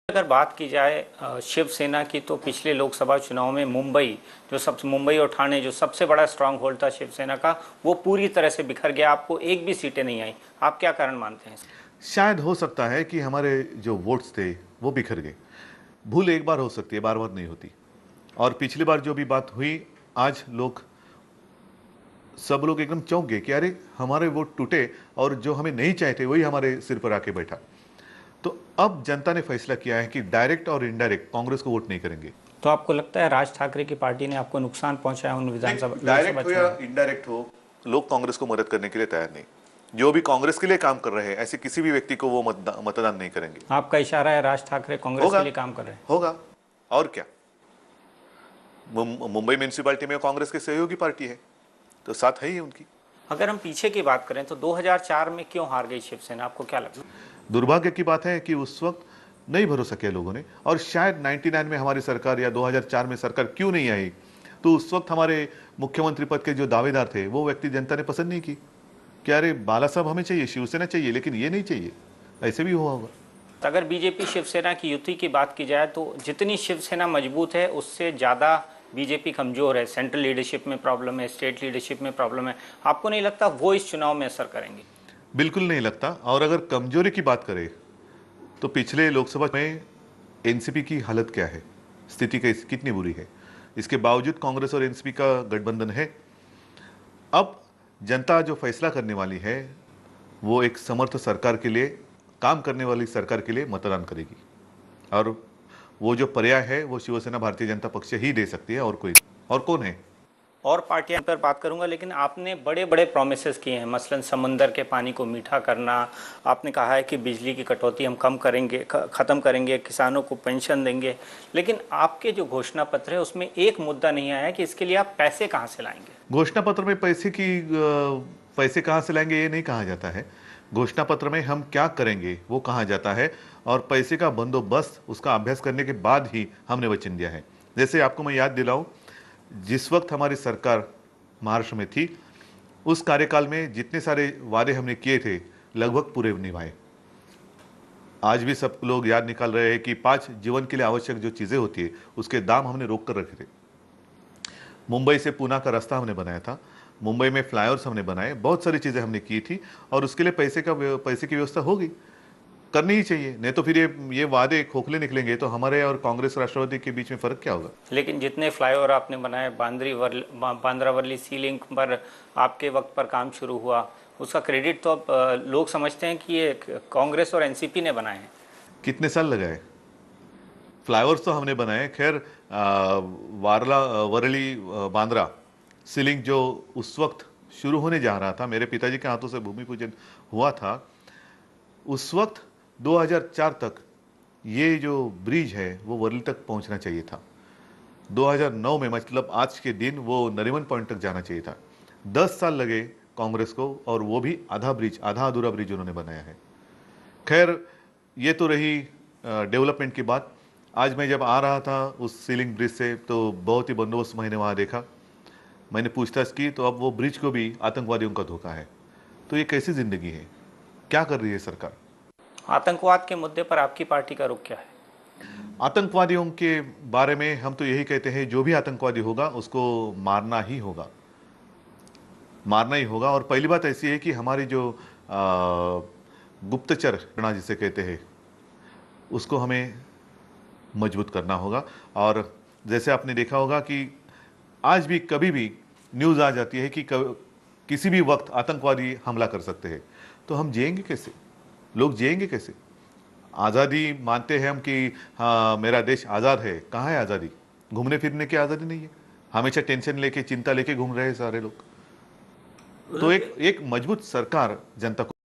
अगर बात की जाए शिवसेना की, तो पिछले लोकसभा चुनाव में मुंबई और ठाणे जो सबसे बड़ा स्ट्रांग होल्ड था शिवसेना का, वो पूरी तरह से बिखर गया। आपको एक भी सीटें नहीं आई। आप क्या कारण मानते हैं? शायद हो सकता है कि हमारे जो वोट्स थे वो बिखर गए। भूल एक बार हो सकती है, बार बार नहीं होती। और पिछली बार जो भी बात हुई, आज सब लोग एकदम चौंक गए कि अरे हमारे वोट टूटे और जो हमें नहीं चाहते वही हमारे सिर पर आके बैठा। तो अब जनता ने फैसला किया है कि डायरेक्ट और इनडायरेक्ट कांग्रेस को वोट नहीं करेंगे। तो आपको लगता है राज ठाकरे की पार्टी ने आपको नुकसान पहुंचाया उन विधानसभा लोकसभा डायरेक्ट हो या चुनाव? इनडायरेक्ट हो, लोग कांग्रेस को मदद करने के लिए तैयार नहीं। जो भी कांग्रेस के लिए काम कर रहे हैं, ऐसे किसी भी व्यक्ति को वो मतदान नहीं करेंगे। आपका इशारा है राज ठाकरे कांग्रेस के होगा, लिए काम कर रहे हैं? होगा। और क्या, मुंबई म्यूनिसिपालिटी में कांग्रेस की सहयोगी पार्टी है, तो साथ है ही उनकी। अगर हम पीछे की बात करें तो 2004 में क्यों हार गई शिवसेना, आपको क्या लगता है? दुर्भाग्य की बात है कि उस वक्त नहीं भरोसा किया लोगों ने, और शायद 99 में हमारी सरकार या 2004 में सरकार क्यों नहीं आई, तो उस वक्त हमारे मुख्यमंत्री पद के जो दावेदार थे वो व्यक्ति जनता ने पसंद नहीं की कि अरे बाला साहब हमें चाहिए, शिवसेना चाहिए, लेकिन ये नहीं चाहिए। ऐसे भी हुआ होगा। अगर बीजेपी शिवसेना की युति की बात की जाए तो जितनी शिवसेना मजबूत है उससे ज़्यादा बीजेपी कमज़ोर है। सेंट्रल लीडरशिप में प्रॉब्लम है, स्टेट लीडरशिप में प्रॉब्लम है। आपको नहीं लगता वो इस चुनाव में असर करेंगे? बिल्कुल नहीं लगता। और अगर कमजोरी की बात करें तो पिछले लोकसभा में एनसीपी की हालत क्या है, स्थिति कितनी बुरी है। इसके बावजूद कांग्रेस और एनसीपी का गठबंधन है। अब जनता जो फैसला करने वाली है वो एक समर्थ सरकार के लिए, काम करने वाली सरकार के लिए मतदान करेगी। और वो जो पर्याय है वो शिवसेना भारतीय जनता पक्ष ही दे सकती है, और कोई और कौन है। और पार्टियां पर बात करूंगा, लेकिन आपने बड़े बड़े प्रोमिसेस किए हैं, मसलन समंदर के पानी को मीठा करना। आपने कहा है कि बिजली की कटौती हम कम करेंगे, ख़त्म करेंगे, किसानों को पेंशन देंगे। लेकिन आपके जो घोषणा पत्र है उसमें एक मुद्दा नहीं आया कि इसके लिए आप पैसे कहाँ से लाएंगे। घोषणा पत्र में पैसे कहाँ से लाएंगे ये नहीं कहा जाता है। घोषणा पत्र में हम क्या करेंगे वो कहा जाता है, और पैसे का बंदोबस्त उसका अभ्यास करने के बाद ही हमने वचन दिया है। जैसे आपको मैं याद दिलाऊं, जिस वक्त हमारी सरकार महाराष्ट्र में थी, उस कार्यकाल में जितने सारे वादे हमने किए थे लगभग पूरे निभाए। आज भी सब लोग याद निकाल रहे हैं कि 5 जीवन के लिए आवश्यक जो चीज़ें होती है उसके दाम हमने रोक कर रखे थे। मुंबई से पूना का रास्ता हमने बनाया था, मुंबई में फ्लाईओवर्स हमने बनाए, बहुत सारी चीज़ें हमने की थी, और उसके लिए पैसे की व्यवस्था होगी, करनी ही चाहिए। नहीं तो फिर ये वादे खोखले निकलेंगे तो हमारे और कांग्रेस राष्ट्रवादी के बीच में फर्क क्या होगा। लेकिन जितने फ्लाईओवर आपने बनाए, बांद्रा वर्ली सी लिंक पर आपके वक्त पर काम शुरू हुआ, उसका क्रेडिट तो अब लोग समझते हैं कि ये कांग्रेस और एनसीपी ने बनाए हैं। कितने साल लगाए। फ्लाईओवर्स तो हमने बनाए, खैर वारला वरली बांद्रा सीलिंग जो उस वक्त शुरू होने जा रहा था, मेरे पिताजी के हाथों से भूमि पूजन हुआ था, उस वक्त 2004 तक ये जो ब्रिज है वो वर्ली तक पहुंचना चाहिए था। 2009 में, मतलब आज के दिन, वो नरीमन पॉइंट तक जाना चाहिए था। 10 साल लगे कांग्रेस को, और वो भी आधा अधूरा ब्रिज उन्होंने बनाया है। खैर, ये तो रही डेवलपमेंट की बात। आज मैं जब आ रहा था उस सीलिंग ब्रिज से तो बहुत ही बंदोबस्त मैंने वहाँ देखा। मैंने पूछताछ की तो अब वो ब्रिज को भी आतंकवादियों का धोखा है। तो ये कैसी जिंदगी है, क्या कर रही है सरकार। आतंकवाद के मुद्दे पर आपकी पार्टी का रुख क्या है? आतंकवादियों के बारे में हम तो यही कहते हैं, जो भी आतंकवादी होगा उसको मारना ही होगा, मारना ही होगा। और पहली बात ऐसी है कि हमारी जो गुप्तचर सेना जिसे कहते हैं, उसको हमें मजबूत करना होगा। और जैसे आपने देखा होगा कि आज भी कभी भी न्यूज़ आ जाती है कि किसी भी वक्त आतंकवादी हमला कर सकते हैं, तो हम जिएंगे कैसे, लोग जिएंगे कैसे। आज़ादी मानते हैं हम कि हाँ मेरा देश आज़ाद है, कहाँ है आज़ादी। घूमने फिरने की आज़ादी नहीं है, हमेशा टेंशन लेके, चिंता लेके घूम रहे हैं सारे लोग। तो एक मजबूत सरकार जनता को